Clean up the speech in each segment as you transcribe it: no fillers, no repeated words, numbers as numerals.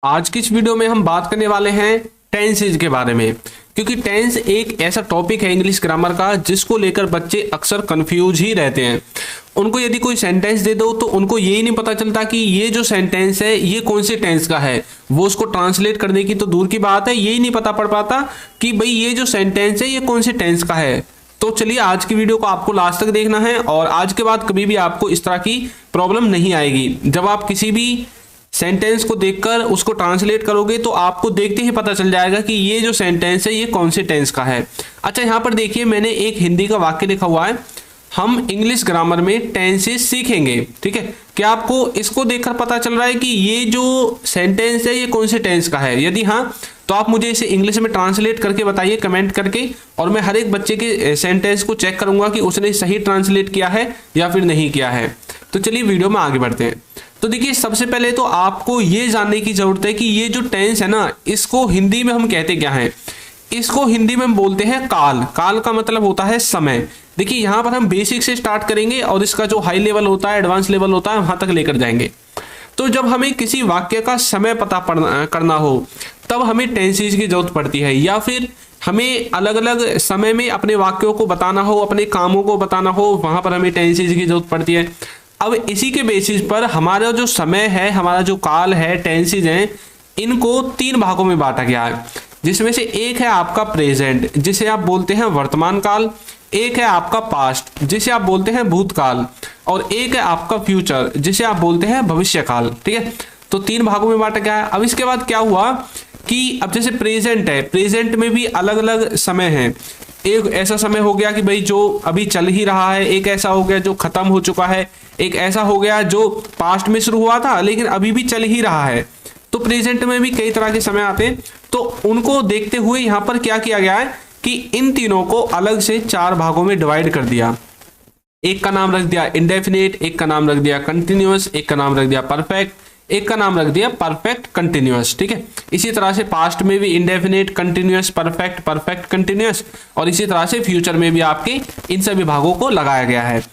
आज की इस वीडियो में हम बात करने वाले हैं टेंसेज के बारे में, क्योंकि टेंस एक ऐसा टॉपिक है इंग्लिश ग्रामर का जिसको लेकर बच्चे अक्सर कंफ्यूज ही रहते हैं। उनको यदि कोई सेंटेंस दे दो तो उनको यही नहीं पता चलता कि ये जो सेंटेंस है ये कौन से टेंस का है। वो उसको ट्रांसलेट करने की तो दूर की बात है, यही नहीं पता पड़ पाता कि भाई ये जो सेंटेंस है ये कौन से टेंस का है। तो चलिए आज की वीडियो को आपको लास्ट तक देखना है और आज के बाद कभी भी आपको इस तरह की प्रॉब्लम नहीं आएगी। जब आप किसी भी सेंटेंस को देखकर उसको ट्रांसलेट करोगे तो आपको देखते ही पता चल जाएगा कि ये जो सेंटेंस है ये कौन से टेंस का है। अच्छा, यहाँ पर देखिए मैंने एक हिंदी का वाक्य लिखा हुआ है, हम इंग्लिश ग्रामर में टेंसेस सीखेंगे। ठीक है, क्या आपको इसको देखकर पता चल रहा है कि ये जो सेंटेंस है ये कौन से टेंस का है? यदि हाँ तो आप मुझे इसे इंग्लिश में ट्रांसलेट करके बताइए कमेंट करके, और मैं हर एक बच्चे के सेंटेंस को चेक करूंगा कि उसने सही ट्रांसलेट किया है या फिर नहीं किया है। तो चलिए वीडियो में आगे बढ़ते हैं। तो देखिए सबसे पहले तो आपको ये जानने की जरूरत है कि ये जो टेंस है ना इसको हिंदी में हम कहते क्या हैं। इसको हिंदी में हम बोलते हैं काल। काल का मतलब होता है समय। देखिए यहाँ पर हम बेसिक से स्टार्ट करेंगे और इसका जो हाई लेवल होता है, एडवांस लेवल होता है, वहां तक लेकर जाएंगे। तो जब हमें किसी वाक्य का समय पता करना हो तब हमें टेंसेस की जरूरत पड़ती है, या फिर हमें अलग अलग समय में अपने वाक्यों को बताना हो, अपने कामों को बताना हो, वहां पर हमें टेंसेस की जरूरत पड़ती है। अब इसी के बेसिस पर हमारा जो समय है, हमारा जो काल है, टेंसेज हैं, इनको 3 भागों में बांटा गया है, जिसमें से एक है आपका प्रेजेंट जिसे आप बोलते हैं वर्तमान काल, एक है आपका पास्ट जिसे आप बोलते हैं भूतकाल, और एक है आपका फ्यूचर जिसे आप बोलते हैं भविष्य काल। ठीक है, तो 3 भागों में बांटा गया है। अब इसके बाद क्या हुआ कि अब जैसे प्रेजेंट है, प्रेजेंट में भी अलग अलग समय है। एक ऐसा समय हो गया कि भाई जो अभी चल ही रहा है, एक ऐसा हो गया जो खत्म हो चुका है, एक ऐसा हो गया जो पास्ट में शुरू हुआ था लेकिन अभी भी चल ही रहा है। तो प्रेजेंट में भी कई तरह के समय आते हैं, तो उनको देखते हुए यहाँ पर क्या किया गया है कि इन तीनों को अलग से 4 भागों में डिवाइड कर दिया। एक का नाम रख दिया इंडेफिनिट, एक का नाम रख दिया कंटिन्यूअस, एक का नाम रख दिया परफेक्ट, एक का नाम रख दिया परफेक्ट कंटिन्यूअस। ठीक है, इसी तरह से पास्ट में भी indefinite, continuous, perfect, perfect continuous, और इसी तरह से फ्यूचर में भी आपके इन सभी भागों को लगाया गया है।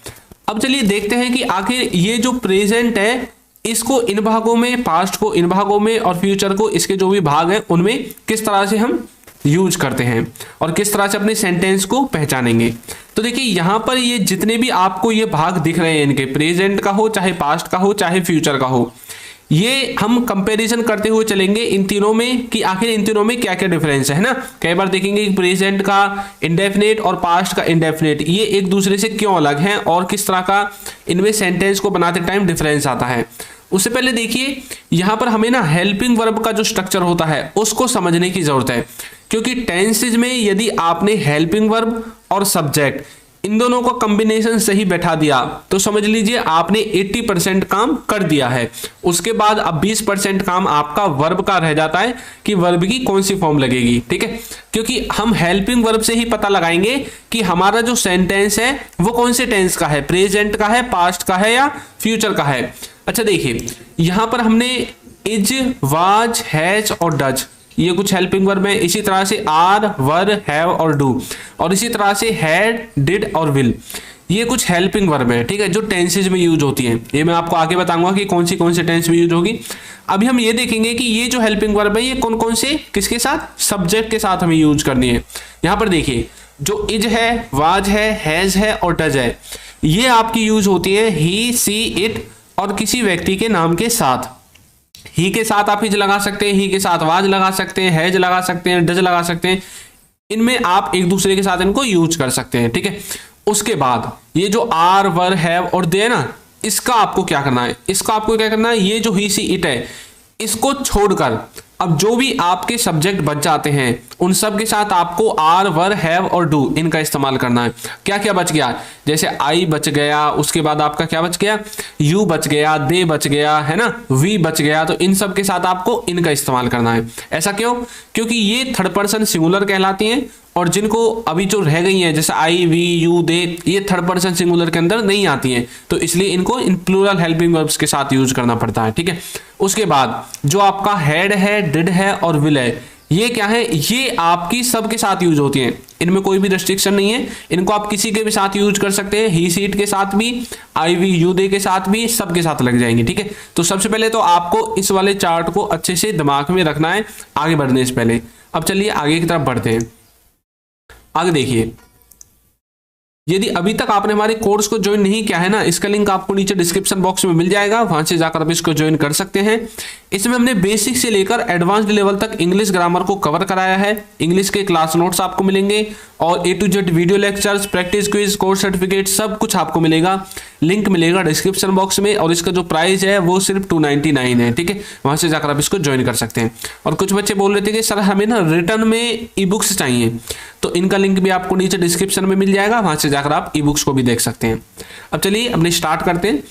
अब चलिए देखते हैं कि आखिर ये जो प्रेजेंट है इसको इन भागों में, पास्ट को इन भागों में, और फ्यूचर को इसके जो भी भाग हैं उनमें किस तरह से हम यूज करते हैं और किस तरह से अपने सेंटेंस को पहचानेंगे। तो देखिए यहाँ पर ये जितने भी आपको ये भाग दिख रहे हैं, इनके प्रेजेंट का हो, चाहे पास्ट का हो, चाहे फ्यूचर का हो, ये हम कंपैरिजन करते हुए चलेंगे इन तीनों में कि आखिर इन तीनों में क्या क्या डिफरेंस है ना। कई बार देखेंगे कि प्रेजेंट का इंडेफिनिट और पास्ट का इंडेफिनिट ये एक दूसरे से क्यों अलग हैं और किस तरह का इनमें सेंटेंस को बनाते टाइम डिफरेंस आता है। उससे पहले देखिए यहाँ पर हमें ना हेल्पिंग वर्ब का जो स्ट्रक्चर होता है उसको समझने की जरूरत है, क्योंकि टेंसेज में यदि आपने हेल्पिंग वर्ब और सब्जेक्ट इन दोनों का कॉम्बिनेशन सही बैठा दिया तो समझ लीजिए आपने 80% काम कर दिया है। उसके बाद अब 20% काम आपका वर्ब का रह जाता है कि वर्ब की कौन सी फॉर्म लगेगी। ठीक है, क्योंकि हम हेल्पिंग वर्ब से ही पता लगाएंगे कि हमारा जो सेंटेंस है वो कौन से टेंस का है, प्रेजेंट का है, पास्ट का है या फ्यूचर का है। अच्छा देखिए यहाँ पर हमने इज, वाज, हैज और डज ये कुछ हेल्पिंग वर्ब है। इसी तरह से आर, वर, हैव और डू, और इसी तरह से हैड, डिड और विल ये कुछ हेल्पिंग वर्ब है। ठीक है, जो टेंसेज में यूज होती हैं। ये मैं आपको आगे बताऊंगा कि कौन से टेंस में यूज होगी। अभी हम ये देखेंगे कि ये जो हेल्पिंग वर्ब है ये कौन कौन से किसके साथ, सब्जेक्ट के साथ हमें यूज करनी है। यहाँ पर देखिए जो इज है, वाज है, हैज है और डज है, ये आपकी यूज होती है ही, सी, इट और किसी व्यक्ति के नाम के साथ। ही के साथ आप इज लगा सकते हैं, ही के साथ वाज लगा सकते हैं, हैज लगा सकते हैं, डज लगा सकते हैं। इनमें आप एक दूसरे के साथ इनको यूज कर सकते हैं। ठीक है, उसके बाद ये जो आर, वर, हैव और दे ना, इसका आपको क्या करना है, इसका आपको क्या करना है, ये जो ही, सी, इट है इसको छोड़कर अब जो भी आपके सब्जेक्ट बच जाते हैं उन सब के साथ आपको आर, वर, हैव और डू इनका इस्तेमाल करना है। क्या क्या बच गया, जैसे आई बच गया, उसके बाद आपका क्या बच गया, यू बच गया, दे बच गया, है ना, वी बच गया, तो इन सब के साथ आपको इनका इस्तेमाल करना है। ऐसा क्यों, क्योंकि ये थर्ड पर्सन सिंगुलर कहलाती हैं और जिनको अभी जो रह गई हैं जैसे आई, वी, यू, दे ये थर्ड पर्सन सिंगुलर के अंदर नहीं आती हैं, तो इसलिए इनको इन प्लूरल हेल्पिंग वर्ब्स के साथ यूज करना पड़ता है। ठीक है, उसके बाद जो आपका हैड है, डिड है और विल है ये क्या है, ये आपकी सबके साथ यूज होती हैं, इनमें कोई भी रेस्ट्रिक्शन नहीं है, इनको आप किसी के भी साथ यूज कर सकते हैं, ही सीट के साथ भी, आई वी यू दे के साथ भी, सबके साथ लग जाएंगे। ठीक है, तो सबसे पहले तो आपको इस वाले चार्ट को अच्छे से दिमाग में रखना है आगे बढ़ने से पहले। अब चलिए आगे की तरफ बढ़ते हैं। आगे देखिए, यदि अभी तक आपने हमारे कोर्स को ज्वाइन नहीं किया है ना, इसका लिंक आपको नीचे डिस्क्रिप्शन बॉक्स में मिल जाएगा, वहां से जाकर आप इसको ज्वाइन कर सकते हैं। इसमें हमने बेसिक से लेकर एडवांस्ड लेवल तक इंग्लिश ग्रामर को कवर कराया है। इंग्लिश के क्लास नोट्स आपको मिलेंगे और A to Z video lectures, practice quiz, course certificate सब कुछ आपको मिलेगा। लिंक मिलेगा डिस्क्रिप्शन बॉक्स में और इसका जो प्राइस है वो सिर्फ 299 है। ठीक है, वहां से जाकर आप इसको ज्वाइन कर सकते हैं। और कुछ बच्चे बोल रहे थे कि सर हमें ना रिटर्न में ई बुक्स चाहिए, तो इनका लिंक भी आपको नीचे डिस्क्रिप्शन में मिल जाएगा, वहां से जाकर आप ई बुक्स को भी देख सकते हैं। अब चलिए अपने स्टार्ट करते हैं।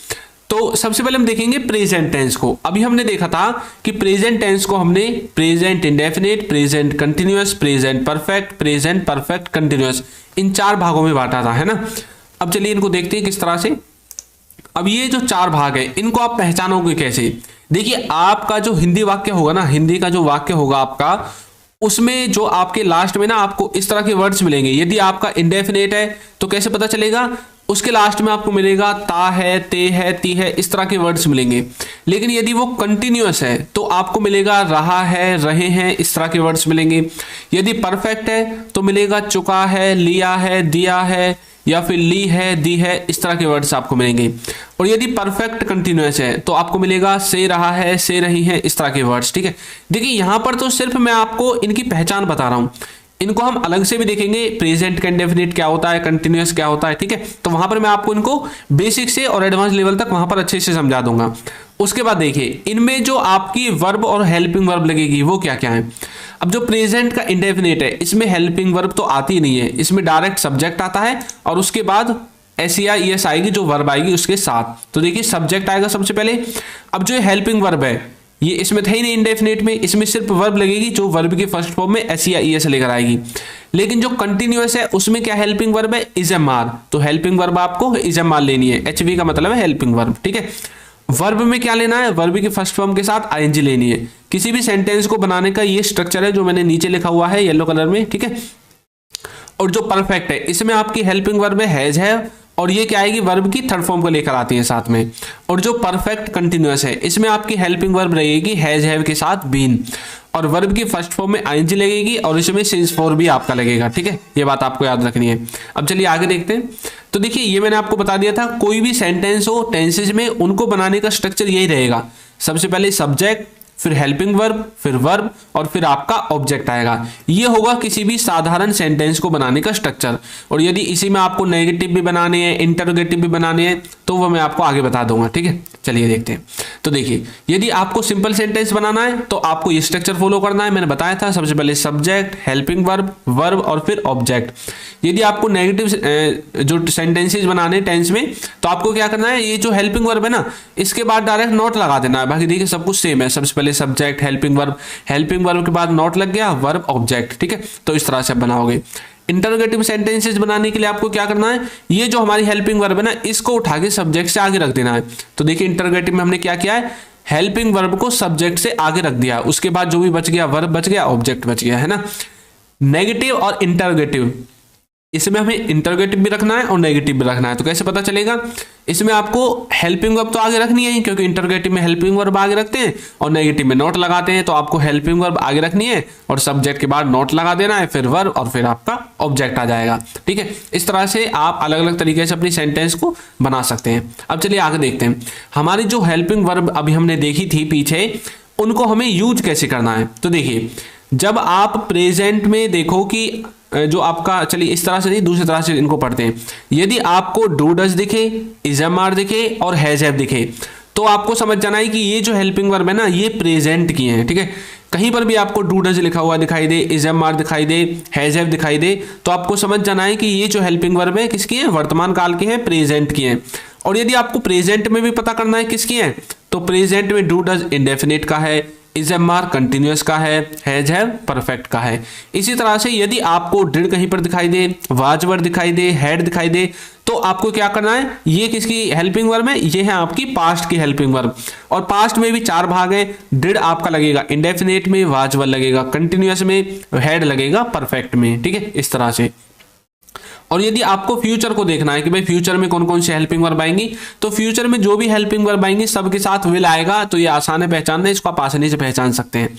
तो सबसे पहले हम देखेंगे प्रेजेंट टेंस को। अभी हमने देखा था कि प्रेजेंट टेंस को हमने present indefinite, present continuous, present perfect, present perfect continuous, इन 4 भागों में बांटा था, है ना। अब चलिए इनको देखते हैं किस तरह से। अब ये जो 4 भाग है इनको आप पहचानोगे कैसे। देखिए, आपका जो हिंदी वाक्य होगा ना, हिंदी का जो वाक्य होगा आपका, उसमें जो आपके लास्ट में ना आपको इस तरह के वर्ड्स मिलेंगे। यदि आपका इंडेफिनेट है तो कैसे पता चलेगा, उसके लास्ट में आपको मिलेगा ता है, ते है, ती है, इस तरह के वर्ड्स मिलेंगे। लेकिन यदि वो कंटिन्यूअस है तो आपको मिलेगा रहा है, रहे हैं, इस तरह के वर्ड्स मिलेंगे। यदि परफेक्ट है तो मिलेगा चुका है, लिया है, दिया है, या फिर ली है, दी है, इस तरह के वर्ड्स आपको मिलेंगे। और यदि परफेक्ट कंटिन्यूअस है तो आपको मिलेगा से रहा है, से रही है, इस तरह के वर्ड्स। ठीक है, देखिए यहां पर तो सिर्फ मैं आपको इनकी पहचान बता रहा हूं, इनको हम अलग से भी देखेंगे, प्रेजेंट का इंडेफिनिट क्या होता है, कंटिन्यूअस क्या होता है। ठीक है, तो वहां पर मैं आपको इनको बेसिक से और एडवांस लेवल तक वहां पर अच्छे से समझा दूंगा। उसके बाद देखिए, इनमें जो आपकी वर्ब और हेल्पिंग वर्ब लगेगी वो क्या क्या है। अब जो प्रेजेंट का इंडेफिनिट है इसमें हेल्पिंग वर्ब तो आती नहीं है, इसमें डायरेक्ट सब्जेक्ट आता है और उसके बाद SES आएगी जो वर्ब आएगी उसके साथ। तो देखिए सब्जेक्ट आएगा सबसे पहले। अब जो हेल्पिंग वर्ब है ये इसमें था ही नहीं इंडेफिनिट में, इसमें सिर्फ वर्ब लगेगी जो वर्ब की फर्स्ट फॉर्म में SES लेकर आएगी। लेकिन जो कंटिन्यूअस है उसमें क्या हेल्पिंग वर्ब है, ISMR, तो हेल्पिंग वर्ब आपको ISMR लेनी है। HV का मतलब है हेल्पिंग वर्ब। ठीक है, वर्ब में क्या लेना है, वर्ब की फर्स्ट फॉर्म के साथ ING लेनी है। किसी भी सेंटेंस को बनाने का ये स्ट्रक्चर है जो मैंने नीचे लिखा हुआ है येलो कलर में। ठीक है, और जो परफेक्ट है इसमें आपकी हेल्पिंग वर्ब है और ये क्या आएगी, वर्ब की थर्ड फॉर्म को लेकर आती है साथ में। और जो परफेक्ट कंटिन्यूअस है इसमें आपकी हेल्पिंग वर्ब रहेगी हैव के साथ बीन, और वर्ब की फर्स्ट फॉर्म में ING लगेगी और इसमें सिंस फॉर भी आपका लगेगा। ठीक है, ये बात आपको याद रखनी है। अब चलिए आगे देखते हैं। तो देखिए ये मैंने आपको बता दिया था, कोई भी सेंटेंस हो टेंसेज में उनको बनाने का स्ट्रक्चर यही रहेगा। सबसे पहले सब्जेक्ट, फिर हेल्पिंग वर्ब, फिर वर्ब और फिर आपका ऑब्जेक्ट आएगा। ये होगा किसी भी साधारण सेंटेंस को बनाने का स्ट्रक्चर। और यदि इसी में आपको नेगेटिव भी बनाने हैं, इंटरोगेटिव भी बनाने हैं तो वो मैं आपको आगे बता दूंगा। ठीक है, चलिए देखते हैं। तो देखिए, यदि आपको सिंपल सेंटेंस बनाना है तो आपको ये स्ट्रक्चर फॉलो करना है। मैंने बताया था सबसे पहले सब्जेक्ट, हेल्पिंग वर्ब, वर्ब और फिर ऑब्जेक्ट। यदि आपको नेगेटिव जो सेंटेंसेज बनाने टेंस में तो आपको क्या करना है, ये जो हेल्पिंग वर्ब है ना इसके बाद डायरेक्ट नॉट लगा देना है। बाकी देखिए सब कुछ सेम है, सबसे पहले सब्जेक्ट, हेल्पिंग वर्ब के बाद नॉट लग गया, वर्ब ऑब्जेक्ट। ठीक है, तो इस तरह से बनाओगे। इंटरोगेटिव सेंटेंसेस बनाने के लिए आपको क्या करना है, ये जो हमारी हेल्पिंग वर्ब है ना इसको उठा के सब्जेक्ट से आगे रख देना है। तो देखिए इंटरोगेटिव में हमने क्या किया है, हेल्पिंग वर्ब को सब्जेक्ट से आगे रख दिया, उसके बाद जो भी बच गया वर्ब बच गया, ऑब्जेक्ट बच गया, है ना। नेगेटिव और इंटरोगेटिव, इसमें हमें इंटरोगेटिव भी रखना है और नेगेटिव भी रखना है। तो कैसे पता चलेगा, इसमें आपको हेल्पिंग वर्ब तो आगे रखनी है क्योंकि इंटरोगेटिव में हेल्पिंग वर्ब आगे रखते हैं और नेगेटिव में नॉट लगाते हैं। तो आपको हेल्पिंग वर्ब आगे रखनी है और सब्जेक्ट के बाद नॉट लगा देना है, फिर वर्ब और फिर आपका ऑब्जेक्ट आ जाएगा। ठीक है, इस तरह से आप अलग अलग तरीके से अपनी सेंटेंस को बना सकते हैं। अब चलिए आगे देखते हैं, हमारी जो हेल्पिंग वर्ब अभी हमने देखी थी पीछे, उनको हमें यूज कैसे करना है। तो देखिए, जब आप प्रेजेंट में देखो कि जो आपका, चलिए इस तरह से नहीं दूसरी तरह से इनको पढ़ते हैं। यदि आपको डू डज दिखे, ISMR दिखे और हैज हैव दिखे तो आपको समझ जाना है कि ये जो हेल्पिंग वर्ब है ना ये प्रेजेंट की है। ठीक है, कहीं पर भी आपको डू डज लिखा हुआ दिखाई दे, ISMR दिखाई दे, हैज हैव दिखाई दे तो आपको समझ जाना है कि ये जो हेल्पिंग वर्ब है किसकी है, वर्तमान काल की है, प्रेजेंट की है। और यदि आपको प्रेजेंट में भी पता करना है किसकी है तो प्रेजेंट में डू डज इंडेफिनिट का है, इज एम आर कंटिन्यूअस का हैज हैव परफेक्ट का है। इसी तरह से यदि आपको डिड कहीं पर दिखाई दे, वाज वर दिखाई दे, हैड दिखाई दे, तो आपको क्या करना है, ये किसकी हेल्पिंग वर्ब है, ये है आपकी पास्ट की हेल्पिंग वर्ब। और पास्ट में भी 4 भाग है। डिड आपका लगेगा इंडेफिनेट में, वाज वर लगेगा कंटिन्यूअस में, हैड लगेगा परफेक्ट में। ठीक है, इस तरह से। और यदि आपको फ्यूचर को देखना है कि भाई फ्यूचर में कौन कौन सी हेल्पिंग वर्ब आएंगी, तो फ्यूचर में जो भी हेल्पिंग वर्ब आएंगी सबके साथ विल आएगा। तो ये आसान है पहचानना, इसको आप आसानी से पहचान सकते हैं।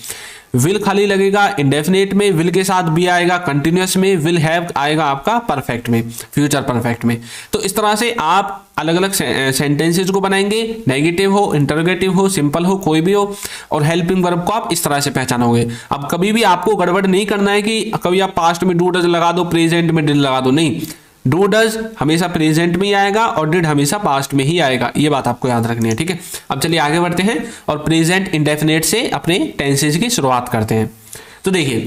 विल खाली लगेगा इंडेफिनेट में, विल के साथ बी आएगा कंटिन्यूअस में, विल हैव आएगा आपका परफेक्ट में, फ्यूचर परफेक्ट में। तो इस तरह से आप अलग अलग सेंटेंसेज को बनाएंगे, नेगेटिव हो, इंटरोगेटिव हो, सिंपल हो, कोई भी हो, और हेल्पिंग वर्ब को आप इस तरह से पहचानोगे। अब कभी भी आपको गड़बड़ नहीं करना है कि कभी आप पास्ट में डू डज लगा दो, प्रेजेंट में डिड लगा दो, नहीं। डू डज हमेशा प्रेजेंट में ही आएगा और डिड हमेशा पास्ट में ही आएगा, ये बात आपको याद रखनी है। ठीक है, अब चलिए आगे बढ़ते हैं और प्रेजेंट इंडेफिनेट से अपने टेंसेज की शुरुआत करते हैं। तो देखिए,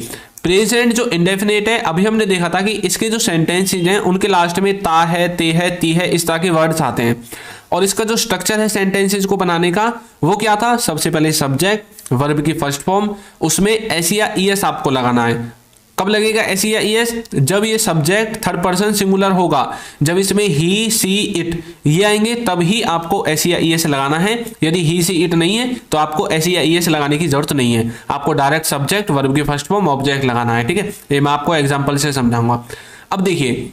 प्रेजेंट जो इंडेफिनेट है, अभी हमने देखा था कि इसके जो सेंटेंसेज हैं उनके लास्ट में ता है, ते है, ती है, इस तरह के वर्ड्स आते हैं। और इसका जो स्ट्रक्चर है सेंटेंसेज को बनाने का, वो क्या था, सबसे पहले सब्जेक्ट, वर्ब की फर्स्ट फॉर्म, उसमें एस या ईएस आपको लगाना है। कब लगेगा एस या ईएस, जब ये सब्जेक्ट थर्ड पर्सन सिंगुलर होगा, जब इसमें ही, सी, इट ये आएंगे तब ही आपको एस या ईएस लगाना है। यदि ही, सी, इट नहीं है तो आपको एस या ईएस लगाने की जरूरत नहीं है, आपको डायरेक्ट सब्जेक्ट, वर्ब की फर्स्ट फॉर्म, ऑब्जेक्ट लगाना है। ठीक है, ये मैं आपको एग्जांपल से समझाऊंगा। अब देखिए,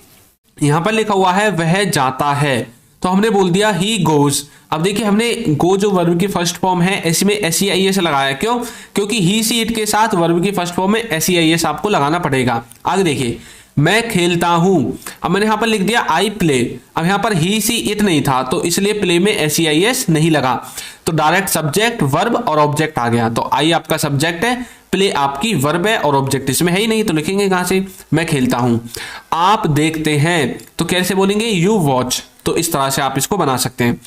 यहां पर लिखा हुआ है वह जाता है, तो हमने बोल दिया ही गोज। अब देखिए, हमने गो जो वर्ब की फर्स्ट फॉर्म है इसमें एस या ईएस लगाया, क्यों, क्योंकि ही, सी, इट के साथ वर्ब की फर्स्ट फॉर्म में एस या ईएस आपको लगाना पड़ेगा। आगे देखिए, मैं खेलता हूं, अब मैंने यहां पर लिख दिया आई प्ले। अब यहां पर ही, सी, इट नहीं था तो इसलिए प्ले में एस या ईएस नहीं लगा, तो डायरेक्ट सब्जेक्ट, वर्ब और ऑब्जेक्ट आ गया। तो आई आपका सब्जेक्ट है, प्ले आपकी वर्ब है और ऑब्जेक्ट इसमें है ही नहीं, तो लिखेंगे कहां से, मैं खेलता हूं। आप देखते हैं, तो कैसे बोलेंगे, यू वॉच। तो इस तरह से आप इसको बना सकते हैं।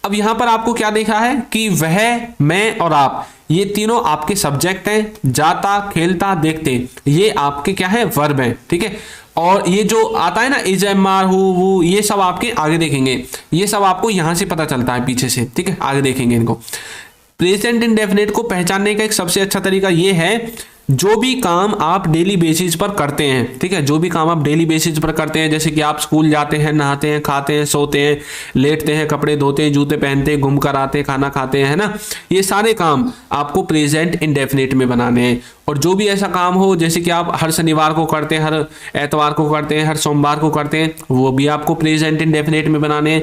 अब यहां पर आपको क्या देखा है कि वह, मैं और आप, ये तीनों आपके सब्जेक्ट हैं। जाता, खेलता, देखते, ये आपके क्या है, वर्ब है। ठीक है, और ये जो आता है ना इज, एम, आर, हु, वो, ये सब आपके आगे देखेंगे, ये सब आपको यहां से पता चलता है पीछे से। ठीक है, आगे देखेंगे इनको। प्रेजेंट इंडेफिनिट को पहचानने का एक सबसे अच्छा तरीका ये है, जो भी काम आप डेली बेसिस पर करते हैं, ठीक है, जो भी काम आप डेली बेसिस पर करते हैं, जैसे कि आप स्कूल जाते हैं, नहाते हैं, खाते हैं, सोते हैं, लेटते हैं, कपड़े धोते हैं, जूते पहनते हैं, घूम कर आते हैं, खाना खाते हैं, है ना, ये सारे काम आपको प्रेजेंट इंडेफिनिट में बनाने हैं। और जो भी ऐसा काम हो, जैसे कि आप हर शनिवार को करते हैं, हर एतवार को करते हैं, हर सोमवार को करते हैं, वो भी आपको प्रेजेंट इंडेफिनिट में बनाने हैं।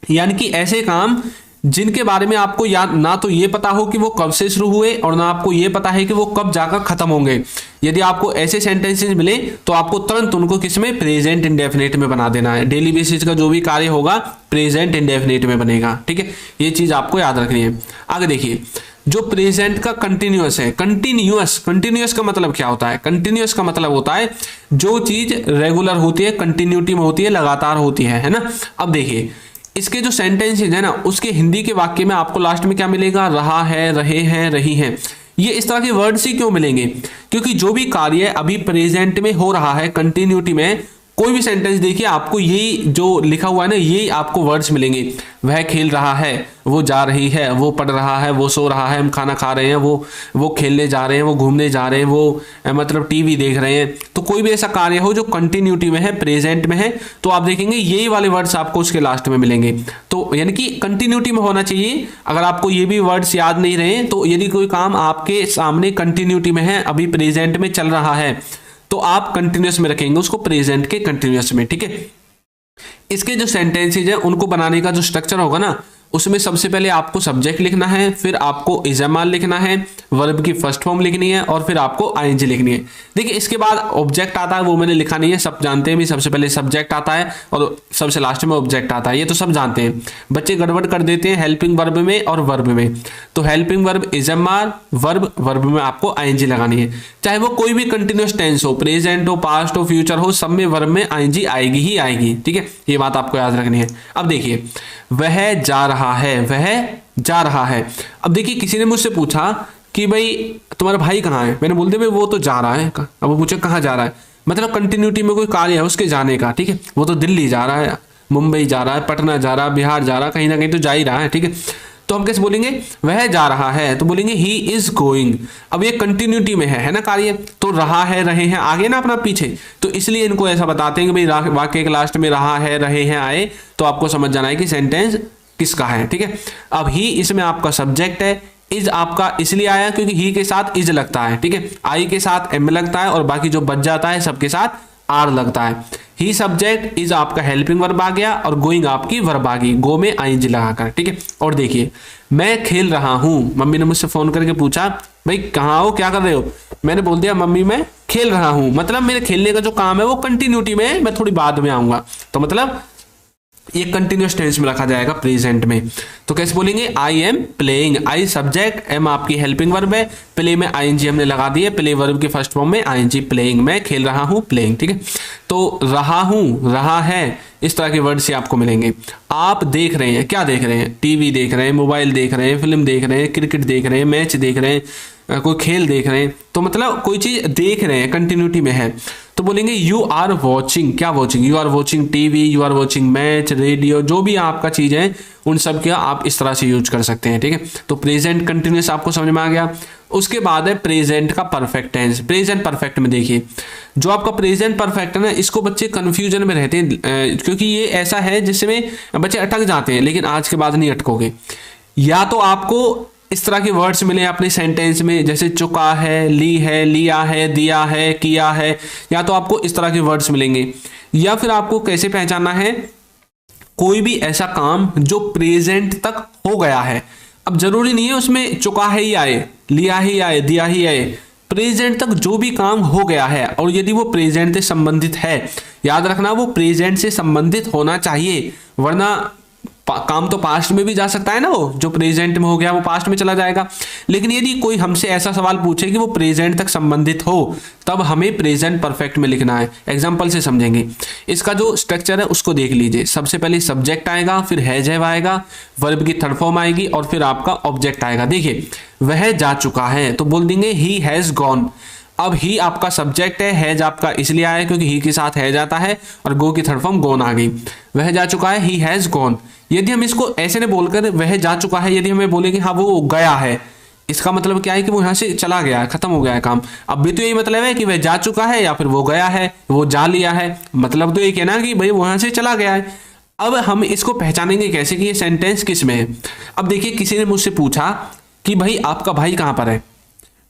यानी कि ऐसे काम जिनके बारे में आपको याद ना तो ये पता हो कि वो कब से शुरू हुए और ना आपको ये पता है कि वो कब जाकर खत्म होंगे। यदि आपको ऐसे सेंटेंसेस मिले तो आपको तुरंत उनको किसमें, प्रेजेंट इंडेफिनिट में बना देना है। डेली बेसिस का जो भी कार्य होगा प्रेजेंट इंडेफिनिट में बनेगा। ठीक है, ये चीज आपको याद रखनी है। आगे देखिए, जो प्रेजेंट का कंटिन्यूअस है, कंटिन्यूअस का मतलब क्या होता है, कंटिन्यूअस का मतलब होता है जो चीज रेगुलर होती है, कंटिन्यूटी में होती है, लगातार होती है ना। अब देखिए, इसके जो सेंटेंसेज है ना, उसके हिंदी के वाक्य में आपको लास्ट में क्या मिलेगा, रहा है, रहे हैं, रही हैं। ये इस तरह के वर्ड्स ही क्यों मिलेंगे, क्योंकि जो भी कार्य अभी प्रेजेंट में हो रहा है, कंटिन्यूटी में, कोई भी सेंटेंस देखिए आपको यही जो लिखा हुआ है ना, यही आपको वर्ड्स मिलेंगे। वह खेल रहा है, वो जा रही है, वो पढ़ रहा है, वो सो रहा है, हम खाना खा रहे हैं, वो खेलने जा रहे हैं, वो घूमने जा रहे हैं, वो मतलब टीवी देख रहे हैं। तो कोई भी ऐसा कार्य हो जो कंटिन्यूटी में है, प्रेजेंट में है, तो आप देखेंगे यही वाले वर्ड्स आपको उसके लास्ट में मिलेंगे। तो यानी कि कंटिन्यूटी में होना चाहिए। अगर आपको ये भी वर्ड्स याद नहीं रहे, तो यदि कोई काम आपके सामने कंटिन्यूटी में है, अभी प्रेजेंट में चल रहा है, तो आप कंटिन्यूअस में रखेंगे उसको, प्रेजेंट के कंटिन्यूअस में। ठीक है, इसके जो सेंटेंसेज है उनको बनाने का जो स्ट्रक्चर होगा ना, उसमें सबसे पहले आपको सब्जेक्ट लिखना है, फिर आपको इज एम आर लिखना है, वर्ब की फर्स्ट फॉर्म लिखनी है और फिर आपको आईएनजी लिखनी है। देखिए, इसके बाद ऑब्जेक्ट आता है, वो मैंने लिखा नहीं है, सब जानते हैं भी। सबसे पहले सब्जेक्ट आता है और सबसे लास्ट में ऑब्जेक्ट आता है, ये तो सब जानते हैं। बच्चे गड़बड़ कर देते हैं हेल्पिंग वर्ब में और वर्ब में। तो helping verb is am are, verb में आपको आईएनजी लगानी है। चाहे वो कोई भी कंटिन्यूअस टेंस हो, प्रेजेंट हो, पास्ट हो, फ्यूचर हो, सब में वर्ब में आईएनजी आएगी ही आएगी। ठीक है, ये बात आपको याद रखनी है। अब देखिए, वह जा रहा है, वह जा रहा है। अब देखिए, किसी ने मुझसे पूछा कि भाई तुम्हारा भाई कहाँ है, मैंने बोल दिया भाई वो तो जा रहा है। अब वो पूछे कहाँ जा रहा है, मतलब कंटिन्यूटी में कोई कार्य है उसके जाने का। ठीक है, वो तो दिल्ली जा रहा है, मुंबई जा रहा है, पटना जा रहा है, बिहार जा रहा है, कहीं ना कहीं तो जा ही रहा है। ठीक है, तो हम कैसे बोलेंगे, वह जा रहा है, तो बोलेंगे ही इज गोइंग। अब ये कंटिन्यूटी में है ना कार्य, तो रहा है रहे हैं आगे ना अपना पीछे, तो इसलिए इनको ऐसा बताते हैं कि भाई वाक्य के लास्ट में रहा है रहे हैं आए, तो आपको समझ जाना है कि सेंटेंस किसका है। ठीक है, अब ही इसमें आपका सब्जेक्ट है, इज आपका इसलिए आया क्योंकि ही के साथ इज लगता है। ठीक है, आई के साथ एम लगता है और बाकी जो बच जाता है सबके साथ आर लगता है। ही सब्जेक्ट, इज आपका हेल्पिंग वर्ब आ गया और गोइंग आपकी वर्ब आ गई, गो में आईएनजी लगाकर। ठीक है, और देखिए मैं खेल रहा हूं, मम्मी ने मुझसे फोन करके पूछा भाई कहाँ हो, क्या कर रहे हो, मैंने बोल दिया मम्मी मैं खेल रहा हूं, मतलब मेरे खेलने का जो काम है वो कंटिन्यूटी में है, मैं थोड़ी बाद में आऊंगा, तो मतलब ये कंटिन्यूअस टेंस में रखा जाएगा प्रेजेंट में। तो कैसे बोलेंगे, I am playing, I subject, am आपकी हेल्पिंग वर्ब है, प्ले में आईएनजी हमने लगा दी है, प्ले वर्ब के फर्स्ट फॉर्म में आईएनजी, प्लेइंग, मैं खेल रहा हूं, प्लेइंग। ठीक है, तो रहा हूं, रहा है, इस तरह के वर्ड से आपको मिलेंगे। आप देख रहे हैं, क्या देख रहे हैं, टीवी देख रहे हैं, मोबाइल देख रहे हैं, फिल्म देख रहे हैं, क्रिकेट देख रहे हैं, मैच देख रहे हैं, कोई खेल देख रहे हैं, तो मतलब कोई चीज देख रहे हैं, कंटिन्यूटी में है, तो बोलेंगे यू आर वॉचिंग, क्या watching, you are watching TV, you are watching match, radio, जो भी आपका चीज है उन सब का आप इस तरह से यूज कर सकते हैं। ठीक है, तो प्रेजेंट कंटिन्यूस आपको समझ में आ गया। उसके बाद है प्रेजेंट का परफेक्ट टेंस। प्रेजेंट परफेक्ट में देखिए जो आपका प्रेजेंट परफेक्ट है ना, इसको बच्चे कंफ्यूजन में रहते हैं, क्योंकि ये ऐसा है जिसमें बच्चे अटक जाते हैं, लेकिन आज के बाद नहीं अटकोगे। या तो आपको इस तरह के वर्ड्स मिले अपने सेंटेंस में, जैसे चुका है, ली है, लिया है, दिया है, किया है, या तो आपको इस तरह के वर्ड्स मिलेंगे। या फिर आपको कैसे पहचानना है, कोई भी ऐसा काम जो प्रेजेंट तक हो गया है। अब जरूरी नहीं है उसमें चुका है ही आए, लिया ही आए, दिया ही आए, प्रेजेंट तक जो भी काम हो गया है और यदि वो प्रेजेंट से संबंधित है, याद रखना वो प्रेजेंट से संबंधित होना चाहिए, वरना काम तो पास्ट में भी जा सकता है ना, वो जो प्रेजेंट में हो गया वो पास्ट में चला जाएगा। लेकिन यदि कोई हमसे ऐसा सवाल पूछे कि वो प्रेजेंट तक संबंधित हो, तब हमें प्रेजेंट परफेक्ट में लिखना है। एग्जांपल से समझेंगे। इसका जो स्ट्रक्चर है उसको देख लीजिए। सबसे पहले सब्जेक्ट आएगा, फिर हैज हैव आएगा, वर्ब की थर्ड फॉर्म आएगी और फिर आपका ऑब्जेक्ट आएगा। देखिए वह जा चुका है तो बोल देंगे ही हैज गॉन। अब ही आपका सब्जेक्ट है, हैज आपका इसलिए आया क्योंकि ही के साथ हैज आता है और गो की थर्ड फॉर्म गॉन आ गई। वह जा चुका है, ही हैज गॉन। यदि हम इसको ऐसे नहीं बोलकर वह जा चुका है, यदि हमें बोले कि हाँ वो गया है, इसका मतलब क्या है कि वो यहाँ से चला गया है, खत्म हो गया है काम। अब भी तो यही मतलब है कि वह जा चुका है या फिर वो गया है, वो जा लिया है, मतलब तो ये कहना कि भाई वो यहाँ से चला गया है। अब हम इसको पहचानेंगे कैसे कि ये सेंटेंस किस में है। अब देखिए किसी ने मुझसे पूछा कि भाई आपका भाई कहाँ पर है,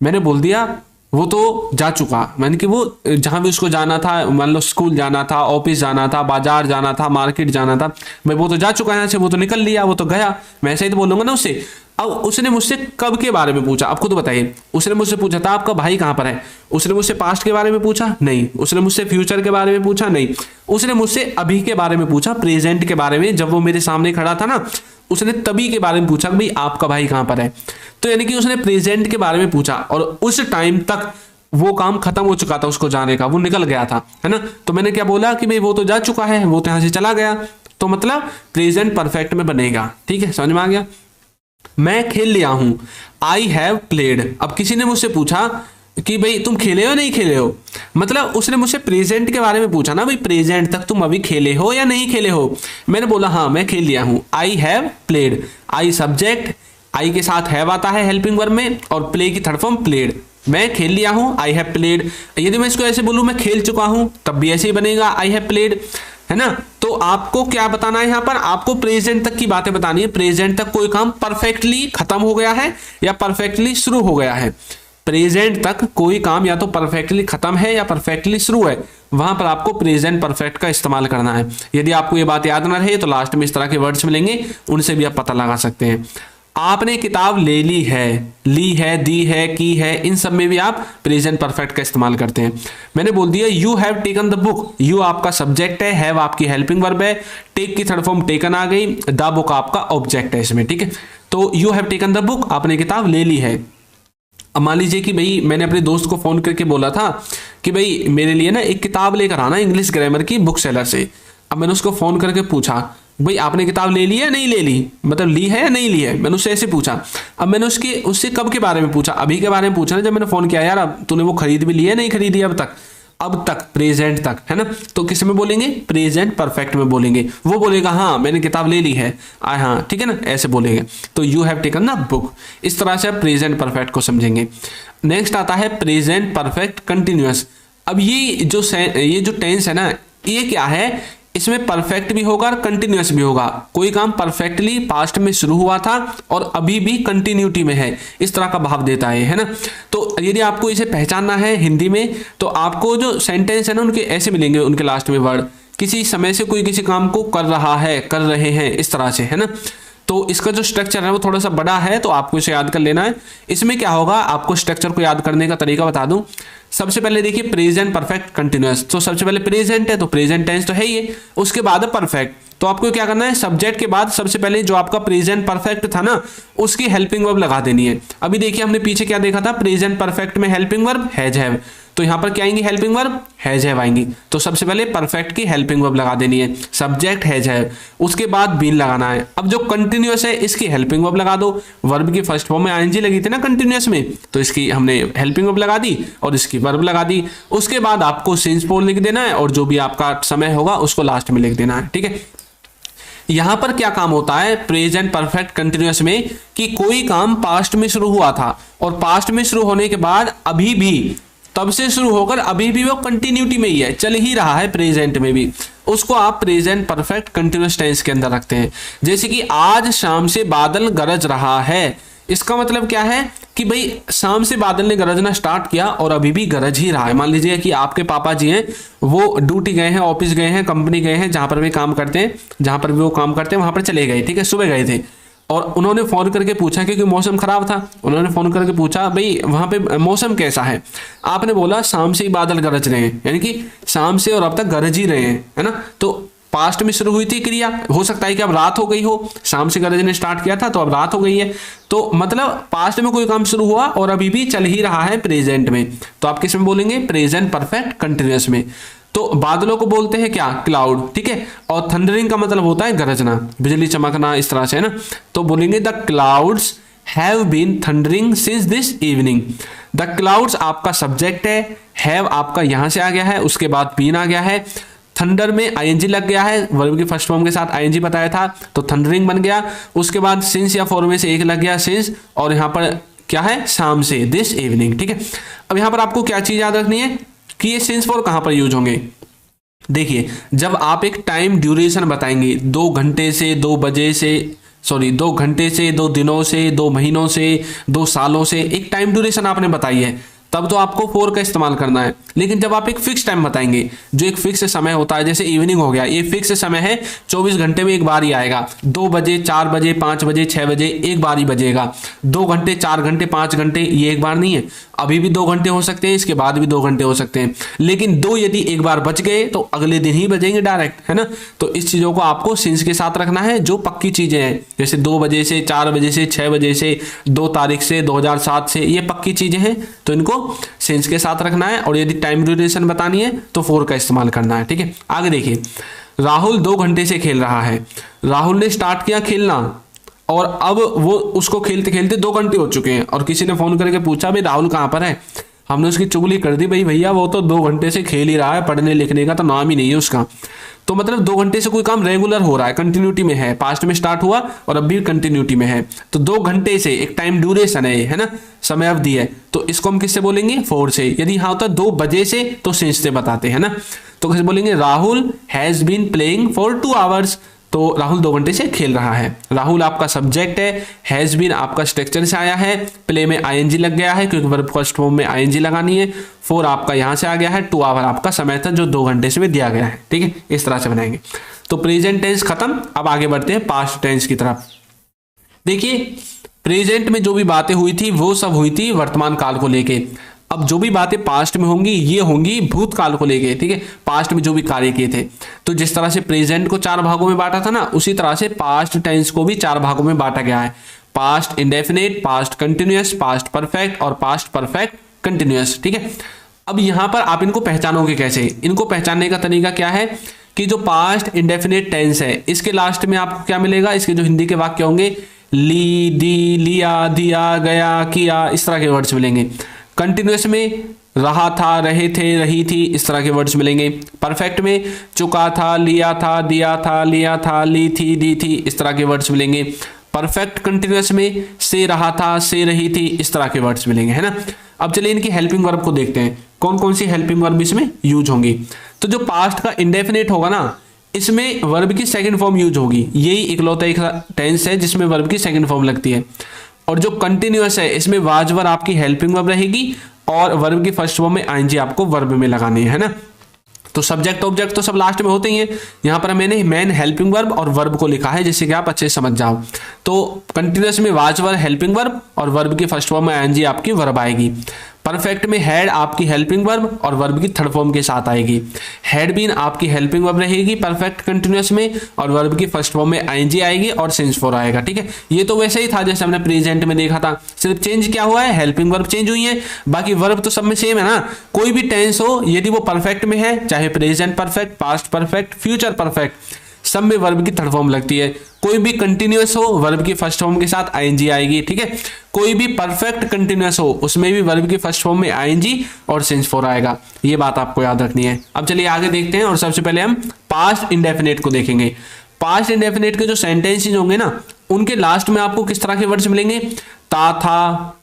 मैंने बोल दिया वो तो जा चुका, मैंने कि वो जहां भी उसको जाना था, मान लो स्कूल जाना था, ऑफिस जाना था, बाजार जाना था, मार्केट जाना था, भाई वो तो जा चुका है यहाँ से, वो तो निकल लिया, वो तो गया। मैं ऐसे ही तो बोलूंगा ना उससे। अब उसने मुझसे कब के बारे में पूछा, आपको तो बताइए। उसने मुझसे पूछा था आपका भाई कहाँ पर है, उसने मुझसे पास्ट के बारे में पूछा नहीं, उसने मुझसे फ्यूचर के बारे में पूछा नहीं, उसने मुझसे अभी के बारे में पूछा, प्रेजेंट के बारे में। जब वो मेरे सामने खड़ा था ना, उसने तभी के बारे में पूछा भाई आपका भाई कहाँ पर है। तो यानी कि उसने प्रेजेंट के बारे में पूछा और उस टाइम तक वो काम खत्म हो चुका था उसको जाने का, वो निकल गया था, है ना। तो मैंने क्या बोला कि भाई वो तो जा चुका है, वो तो यहाँ से चला गया, तो मतलब प्रेजेंट परफेक्ट में बनेगा। ठीक है, समझ में आ गया। मैं खेल लिया हूं, आई हैव प्लेड। अब किसी ने मुझसे पूछा कि भाई तुम खेले हो नहीं खेले हो, मतलब उसने मुझसे प्रेजेंट के बारे में पूछा ना, भाई प्रेजेंट तक तुम अभी खेले हो या नहीं खेले हो। मैंने बोला हाँ मैं खेल लिया हूं, I have played. I subject, I के साथ हैव आता है हेल्पिंग वर्ब में और प्ले की थर्ड फॉर्म प्लेड। मैं खेल लिया हूं, आई हैव प्लेड। यदि मैं इसको ऐसे बोलूं मैं खेल चुका हूं, तब भी ऐसे ही बनेगा, आई हैव प्लेड, है ना। तो आपको क्या बताना है यहाँ पर, आपको प्रेजेंट तक की बातें बतानी है। प्रेजेंट तक कोई काम परफेक्टली खत्म हो गया है या परफेक्टली शुरू हो गया है। प्रेजेंट तक कोई काम या तो परफेक्टली खत्म है या परफेक्टली शुरू है, वहां पर आपको प्रेजेंट परफेक्ट का इस्तेमाल करना है। यदि आपको ये बात याद ना रहे तो लास्ट में इस तरह के वर्ड्स मिलेंगे, उनसे भी आप पता लगा सकते हैं। आपने किताब ले ली है, ली है, दी है, की है, इन सब में भी आप प्रेजेंट परफेक्ट का इस्तेमाल करते हैं। मैंने बोल दिया you have taken the book. You आपका सब्जेक्ट है, हैव आपकी हेल्पिंग वर्ब है, टेक की थर्ड फॉर्म टेकन आ गई, द बुक आपका ऑब्जेक्ट है इसमें। ठीक है, तो you have taken the book, आपने किताब ले ली है। अब मान लीजिए कि भाई मैंने अपने दोस्त को फोन करके बोला था कि भाई मेरे लिए ना एक किताब लेकर आना इंग्लिश ग्रामर की बुक सेलर से। अब मैंने उसको फोन करके पूछा भाई आपने किताब ले ली है नहीं ले ली, मतलब ली है या नहीं ली है, मैंने उससे ऐसे पूछा। अब मैंने उससे कब के बारे में पूछा, अभी के बारे में पूछा ना जब मैंने फोन किया, यार अब तूने वो खरीद भी ली है नहीं खरीदी अब तक। अब तक, प्रेजेंट तक, है ना। तो किस में बोलेंगे? प्रेजेंट परफेक्ट में बोलेंगे। वो बोलेगा हाँ मैंने किताब ले ली है, हाँ ठीक है ना, ऐसे बोलेंगे। तो you have taken the book. इस तरह से आप प्रेजेंट परफेक्ट को समझेंगे। नेक्स्ट आता है प्रेजेंट परफेक्ट कंटिन्यूअस। अब ये जो टेंस है ना, ये क्या है, इसमें परफेक्ट भी होगा और कंटिन्यूअस भी होगा। कोई काम परफेक्टली पास्ट में शुरू हुआ था और अभी भी कंटिन्यूटी में है, इस तरह का भाव देता है ना। तो यदि आपको इसे पहचानना है हिंदी में, तो आपको जो सेंटेंस है ना उनके ऐसे मिलेंगे, उनके लास्ट में वर्ड, किसी समय से कोई किसी काम को कर रहा है, कर रहे हैं, इस तरह से, है ना। तो इसका जो स्ट्रक्चर है वो थोड़ा सा बड़ा है, तो आपको इसे याद कर लेना है। इसमें क्या होगा, आपको स्ट्रक्चर को याद करने का तरीका बता दूं। सबसे पहले देखिए प्रेजेंट परफेक्ट कंटिन्यूअस, तो सबसे पहले प्रेजेंट है तो प्रेजेंट टेंस तो है ही, उसके बाद परफेक्ट। तो आपको क्या करना है, सब्जेक्ट के बाद सबसे पहले जो आपका प्रेजेंट परफेक्ट था ना, उसकी हेल्पिंग वर्ब लगा देनी है। अभी देखिए हमने पीछे क्या देखा था, प्रेजेंट परफेक्ट में हेल्पिंग वर्ब हैज हैव, तो यहां पर क्या आएंगी, हेल्पिंग वर्ब हैज हैव आएंगी। तो सबसे पहले परफेक्ट की हेल्पिंग वर्ब लगा देनी है, सब्जेक्ट हैज हैव, उसके बाद बीन लगाना है। अब जो कंटिन्यूअस है इसकी हेल्पिंग वर्ब लगा दो, वर्ब की फर्स्ट फॉर्म में आईएनजी लगी थी ना कंटिन्यूअस में, तो इसकी हमने हेल्पिंग वर्ब लगा दी और इसकी वर्ब लगा दी। उसके बाद आपको सिंस फोर लिख देना है और जो भी आपका समय होगा उसको लास्ट में लिख देना है, ठीक है। यहां पर क्या काम होता है प्रेजेंट परफेक्ट कंटिन्यूअस में, कि कोई काम पास्ट में शुरू हुआ था और पास्ट में शुरू होने के बाद अभी भी, तब से शुरू होकर अभी भी वो कंटिन्यूटी में ही है, चल ही रहा है प्रेजेंट में भी, उसको आप प्रेजेंट परफेक्ट कंटिन्यूअस टेंस के अंदर रखते हैं। जैसे कि आज शाम से बादल गरज रहा है, इसका मतलब क्या है कि भाई शाम से बादल ने गरजना स्टार्ट किया और अभी भी गरज ही रहा है। मान लीजिए कि आपके पापा जी हैं, वो ड्यूटी गए हैं, ऑफिस गए हैं, कंपनी गए हैं, जहां पर भी काम करते हैं, जहां पर भी वो काम करते हैं वहां पर चले गए, ठीक है, सुबह गए थे और उन्होंने फोन करके पूछा, क्योंकि मौसम खराब था, उन्होंने फोन करके पूछा भाई वहां पे मौसम कैसा है। आपने बोला शाम से ही बादल गरज रहे हैं, यानी कि शाम से और अब तक गरज ही रहे हैं, है ना। तो पास्ट में शुरू हुई थी क्रिया, हो सकता है कि अब रात हो गई हो, शाम से गरजने स्टार्ट किया था तो अब रात हो गई है। तो मतलब पास्ट में कोई काम शुरू हुआ और अभी भी चल ही रहा है प्रेजेंट में, तो आप किस में बोलेंगे, प्रेजेंट परफेक्ट कंटिन्यूअस में। तो बादलों को बोलते हैं क्या, क्लाउड, ठीक है। और थंडरिंग का मतलब होता है गरजना, बिजली चमकना, इस तरह से, है ना। तो बोलेंगे the clouds have been thundering since this evening. The clouds आपका सब्जेक्ट है, हैव आपका यहां से आ गया है, उसके बाद बीन आ गया है, थंडर में आईएनजी लग गया है, वर्ब की फर्स्ट फॉर्म के साथ आईएनजी बताया था तो थंडरिंग बन गया। उसके बाद सिंस या फॉर में से एक लग गया सिंस, और यहां पर क्या है, शाम से, दिस इवनिंग, ठीक है। अब यहां पर आपको क्या चीज याद रखनी है कि ये सिंस फॉर कहां पर यूज होंगे। देखिए जब आप एक टाइम ड्यूरेशन बताएंगे, 2 घंटे से 2 बजे से, सॉरी 2 घंटे से 2 दिनों से, 2 महीनों से, 2 सालों से, एक टाइम ड्यूरेशन आपने बताई है, तब तो आपको फॉर का इस्तेमाल करना है। लेकिन जब आप एक फिक्स टाइम बताएंगे, जो एक फिक्स समय होता है, जैसे इवनिंग हो गया, ये फिक्स समय है, 24 घंटे में एक बार ही आएगा, 2 बजे, 4 बजे, 5 बजे, 6 बजे एक बार ही बजेगा। 2 घंटे, 4 घंटे, 5 घंटे ये एक बार नहीं है, अभी भी 2 घंटे हो सकते हैं, इसके बाद भी 2 घंटे हो सकते हैं, लेकिन 2 यदि एक बार बच गए तो अगले दिन ही बजेंगे डायरेक्ट, है ना। तो इस चीजों को आपको सिंस के साथ रखना है, जो पक्की चीजें हैं, जैसे 2 बजे से, 4 बजे से, 6 बजे से, 2 तारीख से, 2007 से, ये पक्की चीजें हैं, तो इनको सिंस के साथ रखना है। और यदि टाइम ड्यूरेशन बतानी है तो फॉर का इस्तेमाल करना है, ठीक है। आगे देखिए, राहुल 2 घंटे से खेल रहा है। राहुल ने स्टार्ट किया खेलना और अब वो उसको खेलते खेलते 2 घंटे हो चुके हैं, और किसी ने फोन करके पूछा भाई राहुल कहाँ पर है। हमने उसकी चुगली कर दी, भाई भैया वो तो 2 घंटे से खेल ही रहा है, पढ़ने लिखने का तो नाम ही नहीं है उसका। तो मतलब 2 घंटे से कोई काम रेगुलर हो रहा है, कंटिन्यूटी में है, पास्ट में स्टार्ट हुआ और अब भी कंटिन्यूटी में है। तो 2 घंटे से एक टाइम ड्यूरेशन है ना, समय अवधि है, तो इसको हम किससे बोलेंगे, फॉर से। यदि यहाँ होता 2 बजे से तो सिंस से बताते हैं ना, तो कैसे बोलेंगे, Rahul has been playing for 2 hours. तो राहुल 2 घंटे से खेल रहा है। राहुल आपका सब्जेक्ट है, हैज बीन आपका स्ट्रक्चर से आया है, प्ले में आईएनजी लग गया है क्योंकि वर्ब फर्स्ट फॉर्म में आईएनजी लगानी है, फॉर आपका यहां से आ गया है, 2 आवर आपका समय था जो 2 घंटे से भी दिया गया है, ठीक है। इस तरह से बनाएंगे। तो प्रेजेंट टेंस खत्म, अब आगे बढ़ते हैं पास्ट टेंस की तरफ। देखिए प्रेजेंट में जो भी बातें हुई थी वो सब हुई थी वर्तमान काल को लेके। अब जो भी बातें पास्ट में होंगी ये होंगी भूतकाल को लेके, ठीक है, पास्ट में जो भी कार्य किए थे। तो जिस तरह से प्रेजेंट को 4 भागों में बांटा था ना, उसी तरह से पास्ट टेंस को भी 4 भागों में बांटा गया है। Past indefinite, past continuous, past perfect और पास्ट परफेक्ट कंटिन्यूअस, ठीक है। अब यहां पर आप इनको पहचानोगे कैसे, इनको पहचानने का तरीका क्या है कि जो पास्ट इंडेफिनिट टेंस है इसके लास्ट में आपको क्या मिलेगा, इसके जो हिंदी के वाक्य होंगे, ली, दी, लिया, दिया, गया, किया, इस तरह के वर्ड्स मिलेंगे। कंटिन्यूअस में रहा था, रहे थे, रही थी, इस तरह के वर्ड्स मिलेंगे। परफेक्ट में चुका था, लिया था, दिया था, लिया था, ली थी, दी थी, इस तरह के वर्ड्स मिलेंगे। परफेक्ट कंटिन्यूअस में से रहा था, से रही थी, इस तरह के वर्ड्स मिलेंगे, है ना। अब चलिए इनकी हेल्पिंग वर्ब को देखते हैं, कौन कौन सी हेल्पिंग वर्ब इसमें यूज होंगी। तो जो पास्ट का इंडेफिनिट होगा ना, इसमें वर्ब की सेकंड फॉर्म यूज होगी। यही इकलौता एक टेंस है जिसमें वर्ब की सेकंड फॉर्म लगती है। और जो कंटिन्यूअस है, इसमें वाज वर्ब आपकी हेल्पिंग वर्ब रहेगी और वर्ब की फर्स्ट फॉर्म में आईएनजी आपको वर्ब में लगानी है ना। तो सब्जेक्ट ऑब्जेक्ट तो सब लास्ट में होते ही हैं। यहाँ पर मैंने मेन हेल्पिंग वर्ब और वर्ब को लिखा है जिससे कि आप अच्छे से समझ जाओ। तो कंटिन्यूअस में वाज वर्ब हेल्पिंग वर्ब और वर्ब की फर्स्ट फॉर्म में आईएनजी आपकी वर्ब आएगी। परफेक्ट में हैड आपकी हेल्पिंग वर्ब और वर्ब की थर्ड फॉर्म के साथ आएगी। हैड बीन आपकी हेल्पिंग वर्ब रहेगी परफेक्ट कंटिन्यूअस में और वर्ब की फर्स्ट फॉर्म में आईएनजी आएगी और सिंस फॉर आएगा। ठीक है, ये तो वैसे ही था जैसे हमने प्रेजेंट में देखा था, सिर्फ चेंज क्या हुआ है, हेल्पिंग वर्ब चेंज हुई है, बाकी वर्ब तो सब में सेम है ना। कोई भी टेंस हो, यदि वो परफेक्ट में है, चाहे present perfect, past perfect, future perfect, सब में वर्ब की थर्ड फॉर्म लगती है। कोई भी कंटिन्यूअस हो, वर्ब की फर्स्ट फॉर्म के साथ आईएनजी आएगी। ठीक है, कोई भी परफेक्ट कंटिन्यूअस हो, उसमें भी वर्ब की फर्स्ट फॉर्म में आईएनजी और सिंस फॉर आएगा। ये बात आपको याद रखनी है। अब चलिए आगे देखते हैं और सबसे पहले हम पास्ट इंडेफिनिट को देखेंगे। पास्ट इंडेफिनिट के जो सेंटेंसेस होंगे ना, उनके लास्ट में आपको किस तरह के वर्ड्स मिलेंगे, ता, था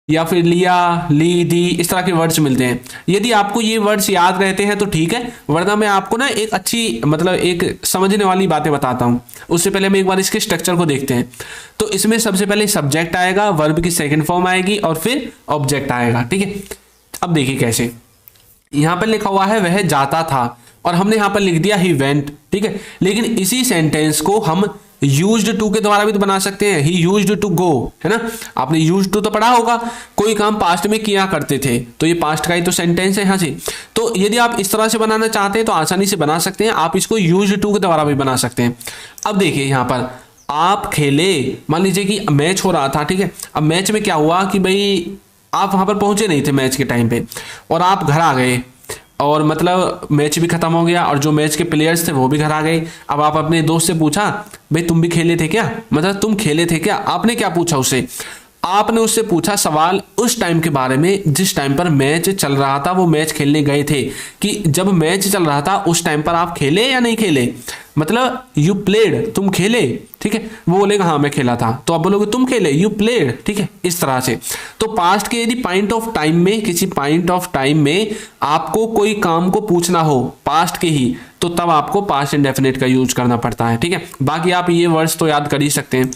या फिर लिया, ली, दी, इस तरह के वर्ड्स मिलते हैं। यदि आपको ये वर्ड्स याद रहते हैं तो ठीक है, वरना मैं आपको ना एक अच्छी मतलब एक समझने वाली बातें बताता हूँ। उससे पहले हम एक बार इसके स्ट्रक्चर को देखते हैं। तो इसमें सबसे पहले सब्जेक्ट आएगा, वर्ब की सेकंड फॉर्म आएगी और फिर ऑब्जेक्ट आएगा। ठीक है, अब देखिए कैसे। यहाँ पर लिखा हुआ है वह जाता था और हमने यहाँ पर लिख दिया ही वेंट। ठीक है, लेकिन इसी सेंटेंस को हम यूज्ड टू के द्वारा भी तो बना सकते हैं, ही यूज्ड टू गो, है ना। आपने यूज्ड टू तो पढ़ा होगा, कोई काम पास्ट में किया करते थे, तो ये पास्ट का ही तो सेंटेंस है यहाँ से। तो यदि आप इस तरह से बनाना चाहते हैं तो आसानी से बना सकते हैं, आप इसको यूज्ड टू के द्वारा भी बना सकते हैं। अब देखिए यहाँ पर आप खेले, मान लीजिए कि मैच हो रहा था। ठीक है, अब मैच में क्या हुआ कि भाई आप वहां पर पहुंचे नहीं थे मैच के टाइम पे और आप घर आ गए और मतलब मैच भी खत्म हो गया और जो मैच के प्लेयर्स थे वो भी घर आ गए। अब आप अपने दोस्त से पूछा, भाई तुम भी खेले थे क्या, मतलब तुम खेले थे क्या। आपने क्या पूछा उससे, आपने उससे पूछा सवाल उस टाइम के बारे में जिस टाइम पर मैच चल रहा था, वो मैच खेलने गए थे, कि जब मैच चल रहा था उस टाइम पर आप खेले या नहीं खेले, मतलब यू प्लेड, तुम खेले। ठीक है, वो बोलेगा हाँ मैं खेला था, तो आप बोलोगे तुम खेले, यू प्लेड। ठीक है, इस तरह से। तो पास्ट के यदि पॉइंट ऑफ टाइम में, किसी पॉइंट ऑफ टाइम में आपको कोई काम को पूछना हो पास्ट के ही, तो तब आपको पास्ट इंडेफिनिट का यूज करना पड़ता है। ठीक है, बाकी आप ये वर्ड्स तो याद कर ही सकते हैं।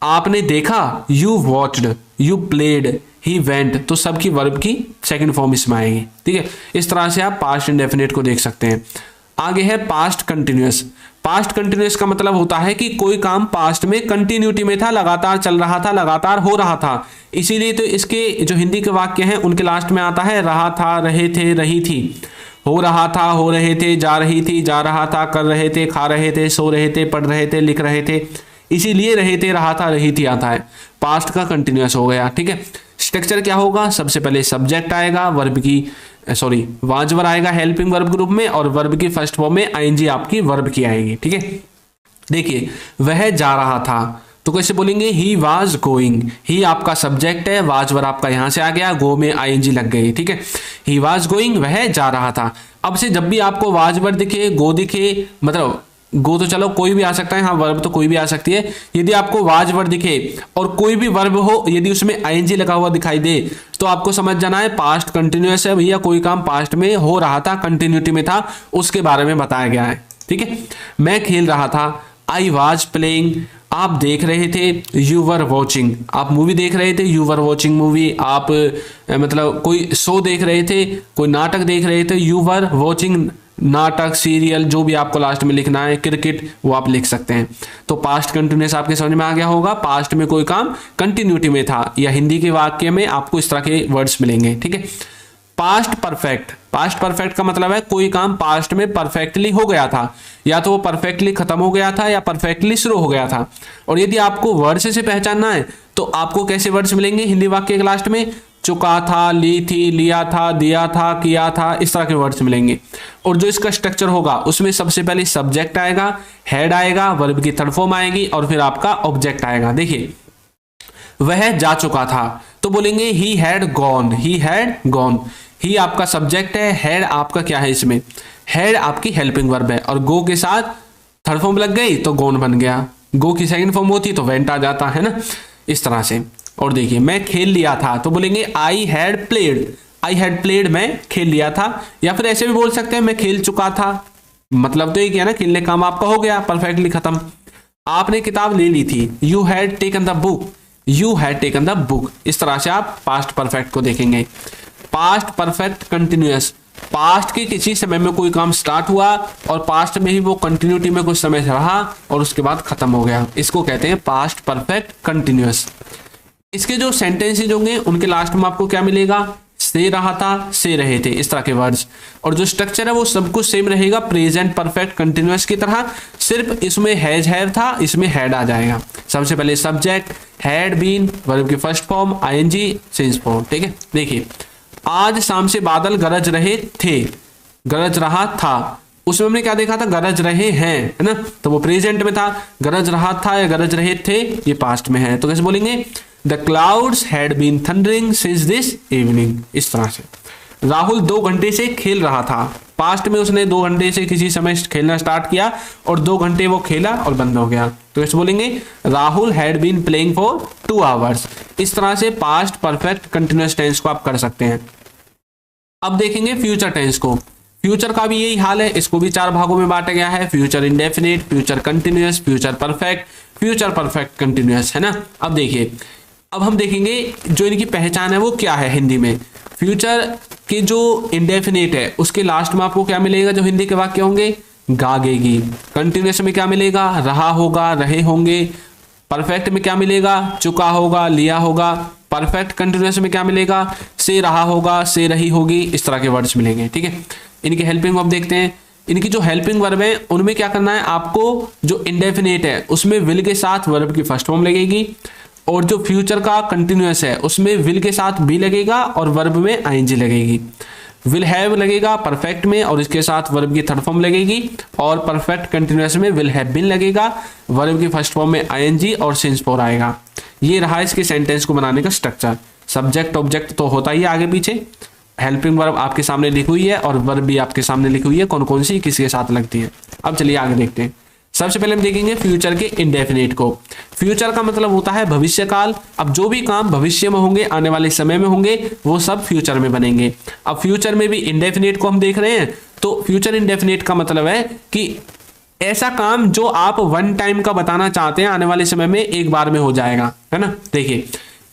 आपने देखा, you watched, you played, he went, तो सबकी वर्ब की सेकंड फॉर्म इसमें आएगी। ठीक है, इस तरह से आप पास्ट इंडेफिनिट को देख सकते हैं। आगे है पास्ट कंटिन्यूअस। पास्ट कंटिन्यूअस का मतलब होता है कि कोई काम पास्ट में कंटिन्यूटी में था, लगातार चल रहा था, लगातार हो रहा था। इसीलिए तो इसके जो हिंदी के वाक्य हैं उनके लास्ट में आता है रहा था, रहे थे, रही थी, हो रहा था, हो रहे थे, जा रही थी, जा रहा था, कर रहे थे, खा रहे थे, सो रहे थे, पढ़ रहे थे, लिख रहे थे। इसीलिए रहे थे, रहा था, रही थी आता है, पास्ट का कंटिन्यूअस हो गया। ठीक है, स्ट्रक्चर क्या होगा, सबसे पहले सब्जेक्ट आएगा, वर्ब की वाज वर्ब आएगा हेल्पिंग वर्ब के रूप में और वर्ब की फर्स्ट फॉर्म में आईएनजी आपकी वर्ब की आएगी। ठीक है, देखिए वह जा रहा था, तो कैसे बोलेंगे, ही वाज गोइंग। ही आपका सब्जेक्ट है, वाज वर्ब आपका यहां से आ गया, गो में आईएनजी लग गई। ठीक है, ही वाज गोइंग, वह जा रहा था। अब से जब भी आपको वाज वर्ब दिखे, गो दिखे, मतलब गो तो चलो कोई भी आ सकता है, हाँ वर्ब तो कोई भी आ सकती है। यदि आपको वाज वर्ब दिखे और कोई भी वर्ब हो, यदि उसमें आईएनजी लगा हुआ दिखाई दे, तो आपको समझ जाना है पास्ट कंटिन्यूअस है भैया, कोई काम पास्ट में हो रहा था, कंटिन्यूटी में था, उसके बारे में बताया गया है। ठीक है, मैं खेल रहा था, आई वाज प्लेइंग, आप देख रहे थे, यू वर वॉचिंग, आप मूवी देख रहे थे, यू वर वॉचिंग मूवी, आप मतलब कोई शो देख रहे थे, कोई नाटक देख रहे थे, यू वर वॉचिंग नाटक, सीरियल, जो भी आपको लास्ट में लिखना है, क्रिकेट, वो आप लिख सकते हैं। तो पास्ट कंटिन्यूअस आपके समझ में आ गया होगा, पास्ट में कोई काम कंटिन्यूटी में था, या हिंदी के वाक्य में आपको इस तरह के वर्ड्स मिलेंगे। ठीक है, पास्ट परफेक्ट। पास्ट परफेक्ट का मतलब है कोई काम पास्ट में परफेक्टली हो गया था, या तो वो परफेक्टली खत्म हो गया था या परफेक्टली शुरू हो गया था। और यदि आपको वर्ड से पहचानना है तो आपको कैसे वर्ड्स मिलेंगे हिंदी वाक्य के लास्ट में, चुका था, ली थी, लिया था, दिया था, किया था, इस तरह के वर्ड्स मिलेंगे। और जो इसका स्ट्रक्चर होगा उसमें सबसे पहले सब्जेक्ट आएगा, हेड आएगा, वर्ब की थर्ड फॉर्म आएगी और फिर आपका ऑब्जेक्ट आएगा। देखिए वह जा चुका था, तो बोलेंगे he had gone, he had gone. He आपका सब्जेक्ट है, हैड आपका क्या है इसमें, हैड आपकी हेल्पिंग वर्ब है, और गो के साथ थर्ड फॉर्म लग गई तो गॉन बन गया। गो की सेकंड फॉर्म होती तो वेंट आ जाता है ना, इस तरह से। और देखिए मैं खेल लिया था, तो बोलेंगे I had played, I had played मैं खेल लिया था। या फिर ऐसे भी बोल सकते हैं मैं खेल चुका था, मतलब तो ये क्या ना, खेलने का काम आपका हो गया, परफेक्टली खत्म। आपने किताब ले ली थी, you had taken the book, you had taken the book. इस तरह से आप पास्ट परफेक्ट को देखेंगे। पास्ट परफेक्ट कंटिन्यूअस, पास्ट के किसी समय में कोई काम स्टार्ट हुआ और पास्ट में ही वो कंटिन्यूटी में कुछ समय रहा और उसके बाद खत्म हो गया, इसको कहते हैं पास्ट परफेक्ट कंटिन्यूअस। इसके जो सेंटेंसेज होंगे उनके लास्ट में आपको क्या मिलेगा, से रहा था, से रहे थे, इस तरह के वर्ड्स। और जो स्ट्रक्चर है वो सब कुछ सेम रहेगा प्रेजेंट परफेक्ट कंटिन्यूअस की तरह, सिर्फ इसमें हैज हैव था, इसमें हैड आ जाएगा। सबसे पहले सब्जेक्ट हैड बीन, वर्ब की first form ING since form, ठीक है। देखिए आज शाम से बादल गरज रहे थे, गरज रहा था, उसमें हमने क्या देखा था, गरज रहे हैं, है ना, तो वो प्रेजेंट में था। गरज रहा था या गरज रहे थे ये पास्ट में है, तो कैसे बोलेंगे, the clouds had been thundering since this evening, इस तरह से। राहुल 2 घंटे से खेल रहा था, पास्ट में उसने 2 घंटे से किसी समय खेलना स्टार्ट किया और 2 घंटे वो खेला और बंद हो गया, तो कैसे बोलेंगे, Rahul had been playing for 2 hours. इस तरह से पास्ट परफेक्ट कंटिन्यूअस टेंस को आप कर सकते हैं। अब देखेंगे फ्यूचर टेंस को। फ्यूचर का भी यही हाल है, इसको भी 4 भागों में बांटा गया है, future indefinite, future continuous, future perfect continuous, है ना। अब देखिए, अब हम देखेंगे जो इनकी पहचान है वो क्या है हिंदी में। फ्यूचर के जो इंडेफिनिट है उसके लास्ट में आपको क्या मिलेगा, जो हिंदी के वाक्य होंगे, गागेगी। कंटिन्यूअस में क्या मिलेगा, रहा होगा, रहे होंगे। परफेक्ट में क्या मिलेगा, चुका होगा, लिया होगा। परफेक्ट कंटिन्यूअस में क्या मिलेगा, से रहा होगा, से रही होगी, इस तरह के वर्ड्स मिलेंगे, ठीक है। इनकी हेल्पिंग वर्ब देखते हैं। इनकी जो हेल्पिंग वर्ब है उनमें क्या करना है आपको, जो इंडेफिनिट है उसमें विल के साथ वर्ब की फर्स्ट फॉर्म लगेगी, और जो फ्यूचर का कंटिन्यूअस है उसमें विल के साथ बी लगेगा और वर्ब में आईएनजी लगेगी। विल हैव लगेगा परफेक्ट में और इसके साथ वर्ब की थर्ड फॉर्म लगेगी, और परफेक्ट कंटिन्यूअस में विल हैव बीन लगेगा, वर्ब की फर्स्ट फॉर्म में आईएनजी और सिंस फॉर आएगा। ये रहा इसके सेंटेंस को बनाने का स्ट्रक्चर। सब्जेक्ट ऑब्जेक्ट तो होता ही आगे पीछे, हेल्पिंग वर्ब आपके सामने लिखी हुई है और वर्ब भी आपके सामने लिखी हुई है, कौन कौन सी किसके साथ लगती है। अब चलिए आगे देखते हैं। सबसे पहले हम देखेंगे फ्यूचर के इंडेफिनिट को। फ्यूचर का मतलब होता है भविष्य काल। अब जो भी काम भविष्य में होंगे, आने वाले समय में होंगे, वो सब फ्यूचर में बनेंगे। अब फ्यूचर में भी इंडेफिनिट को हम देख रहे हैं, तो फ्यूचर इंडेफिनिट का मतलब है कि ऐसा काम जो आप वन टाइम का बताना चाहते हैं, आने वाले समय में एक बार में हो जाएगा, है ना। देखिए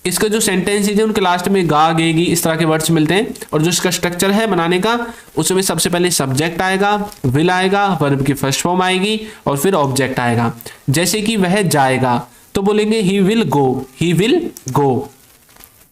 इसका जो सेंटेंस है उनके लास्ट में गा, गेगी, इस तरह के वर्ड्स मिलते हैं, और जो इसका स्ट्रक्चर है बनाने का, उसमें सबसे पहले सब्जेक्ट आएगा, विल आएगा, वर्ब की फर्स्ट फॉर्म आएगी और फिर ऑब्जेक्ट आएगा। जैसे कि वह जाएगा तो बोलेंगे he will go, he will go.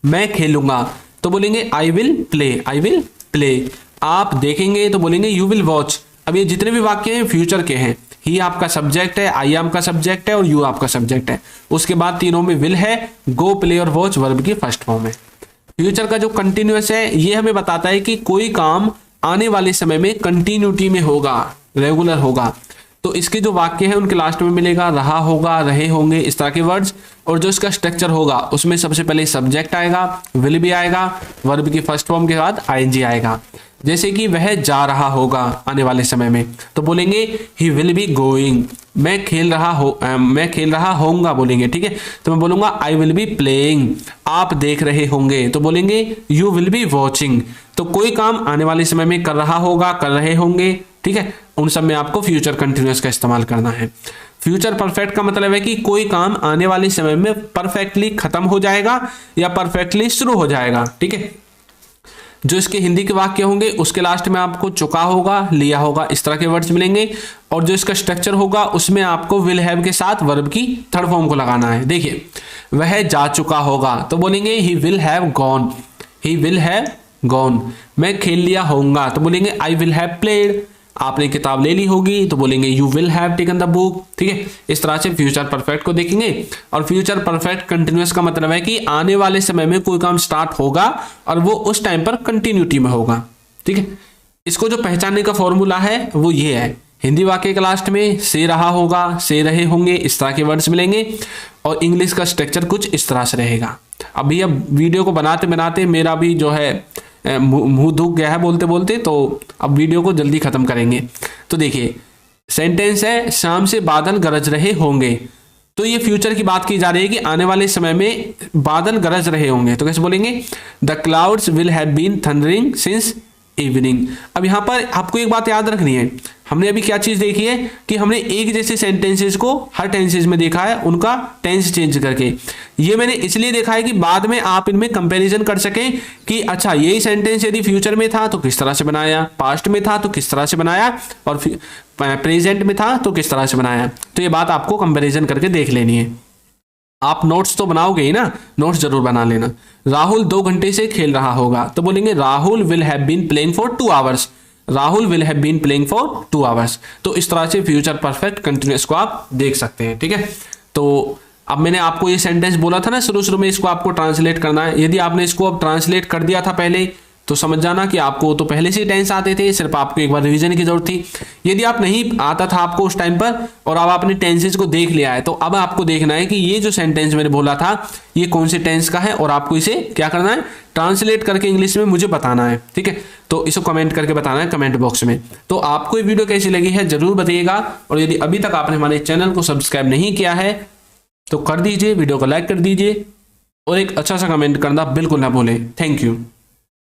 मैं खेलूंगा तो बोलेंगे I will play, I will play. आप देखेंगे तो बोलेंगे यू विल वॉच। अब ये जितने भी वाक्य हैं फ्यूचर के हैं। ही आपका सब्जेक्ट है, आई आपका सब्जेक्ट है और यू आपका सब्जेक्ट है। उसके बाद तीनों में विल है, गो, प्ले और वॉच वर्ब की फर्स्ट फॉर्म है। फ्यूचर का जो कंटिन्यूअस है ये हमें बताता है कि कोई काम आने वाले समय में कंटिन्यूटी में होगा, रेगुलर होगा। तो इसके जो वाक्य है उनके लास्ट में मिलेगा रहा होगा, रहे होंगे, इस तरह के वर्ड्स। और जो इसका स्ट्रक्चर होगा उसमें सबसे पहले सब्जेक्ट आएगा, विल भी आएगा, वर्ब की फर्स्ट फॉर्म के बाद आईएनजी आएगा। जैसे कि वह जा रहा होगा आने वाले समय में तो बोलेंगे ही विल बी गोइंग। मैं खेल रहा होऊंगा बोलेंगे, ठीक है। तो मैं बोलूंगा आई विल बी प्लेइंग। आप देख रहे होंगे तो बोलेंगे यू विल बी वॉचिंग। तो कोई काम आने वाले समय में कर रहा होगा, कर रहे होंगे, ठीक है, उन सब में आपको फ्यूचर कंटिन्यूअस का इस्तेमाल करना है। फ्यूचर परफेक्ट का मतलब है कि कोई काम आने वाले समय में परफेक्टली खत्म हो जाएगा या परफेक्टली शुरू हो जाएगा, ठीक है। जो इसके हिंदी के वाक्य होंगे उसके लास्ट में आपको चुका होगा, लिया होगा, इस तरह के वर्ड्स मिलेंगे। और जो इसका स्ट्रक्चर होगा उसमें आपको विल हैव के साथ वर्ब की थर्ड फॉर्म को लगाना है। देखिए वह जा चुका होगा तो बोलेंगे he will have gone, he will have gone. मैं खेल लिया होऊंगा तो बोलेंगे आई विल हैव प्लेड। आपने किताब ले ली होगी तो बोलेंगे you will have taken the book, ठीक है। इस तरह से फ्यूचर परफेक्ट को देखेंगे। और फ्यूचर परफेक्ट कंटिन्यूअस का मतलब है कि आने वाले समय में कोई काम स्टार्ट होगा और वो उस टाइम पर कंटिन्यूटी में होगा, ठीक है। इसको जो पहचानने का फॉर्मूला है वो ये है, हिंदी वाक्य के लास्ट में से रहा होगा, से रहे होंगे, इस तरह के वर्ड्स मिलेंगे। और इंग्लिश का स्ट्रक्चर कुछ इस तरह से रहेगा। अब भैया वीडियो को बनाते बनाते मेरा भी जो है मुंह दुख गया है बोलते बोलते, तो अब वीडियो को जल्दी खत्म करेंगे। तो देखिए सेंटेंस है, शाम से बादल गरज रहे होंगे। तो ये फ्यूचर की बात की जा रही है कि आने वाले समय में बादल गरज रहे होंगे। तो कैसे बोलेंगे? The clouds will have been thundering since evening. अब यहां पर आपको एक बात याद रखनी है, हमने अभी क्या चीज देखी है कि हमने एक जैसे सेंटेंसेस को हर टेंसेस में देखा है, उनका टेंस चेंज करके। ये मैंने इसलिए देखा है कि बाद में आप इनमें कंपैरिजन कर सकें कि अच्छा यही सेंटेंस यदि फ्यूचर में था तो किस तरह से बनाया, पास्ट में था तो किस तरह से बनाया, और प्रेजेंट में था तो किस तरह से बनाया। तो ये बात आपको कंपैरिजन करके देख लेनी है। आप नोट्स तो बनाओगे ही ना, नोट्स जरूर बना लेना। राहुल 2 घंटे से खेल रहा होगा। तो बोलेंगे Rahul will have been playing for 2 hours. Rahul will have been playing for 2 hours. तो इस तरह से फ्यूचर परफेक्ट कंटिन्यूअस को आप देख सकते हैं। ठीक है, तो अब मैंने आपको ये सेंटेंस बोला था ना शुरू में, इसको आपको ट्रांसलेट करना है। यदि आपने इसको अब ट्रांसलेट कर दिया था पहले तो समझ जाना कि आपको तो पहले से ही टेंस आते थे, सिर्फ आपको एक बार रिवीजन की जरूरत थी। यदि आप नहीं आता था आपको उस टाइम पर और अब आपने टेंसेस को देख लिया है, तो अब आपको देखना है कि ये जो सेंटेंस मैंने बोला था ये कौन से टेंस का है, और आपको इसे क्या करना है, ट्रांसलेट करके इंग्लिश में मुझे बताना है। ठीक है, तो इसको कमेंट करके बताना है कमेंट बॉक्स में। तो आपको ये वीडियो कैसी लगी है जरूर बताइएगा, और यदि अभी तक आपने हमारे चैनल को सब्सक्राइब नहीं किया है तो कर दीजिए, वीडियो को लाइक कर दीजिए और एक अच्छा सा कमेंट करना बिल्कुल ना भूलें। Thank you.